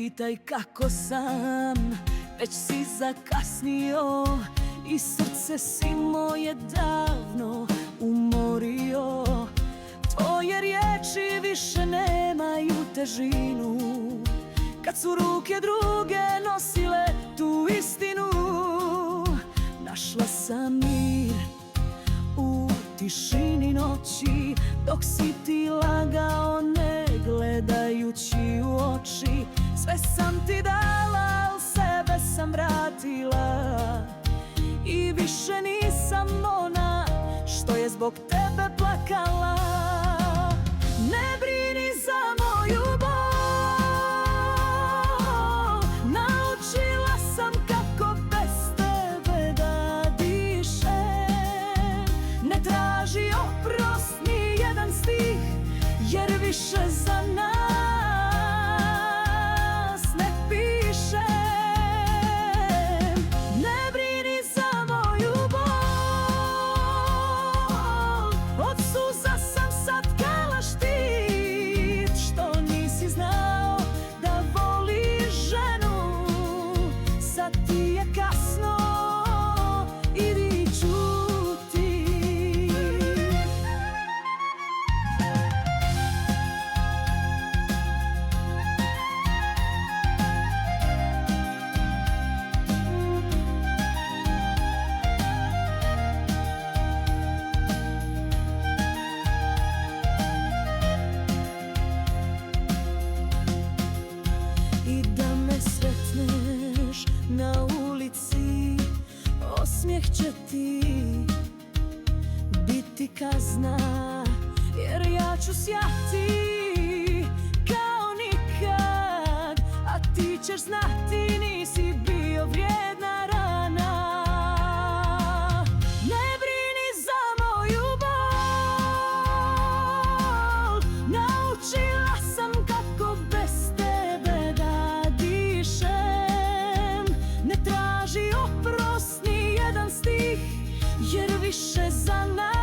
pitaj kako sam, već si zakasnio i srce si moje davno umorio. Tvoje riječi više nemaju težinu, kad su ruke druge nosile tu istinu. Našla sam mir u tišini noći, dok si ti lagao ne gledajući u oči. Sve sam ti dala, al sebe sam vratila i više nisam ona što je zbog tebe plakala. Ne brini za moju bol, naučila sam kako bez tebe da dišem. Ne traži oprost ni jedan stih, jer više za nas ne pišem. Ne brini za moju bol, od suza sam satkala štit, što nisi znao da voliš ženu. Sad ti je kasno, idi ćuti. I da me sretneš na ulici, osmijeh će ti biti kazna, jer ja ću sjati kao nikad, a ti ćeš znati nisi bio vrijedna rana. Ne brini za moju bol, naučila sam kako bez tebe da dišem. Ne traži oprost ni jedan stih, jer više za nas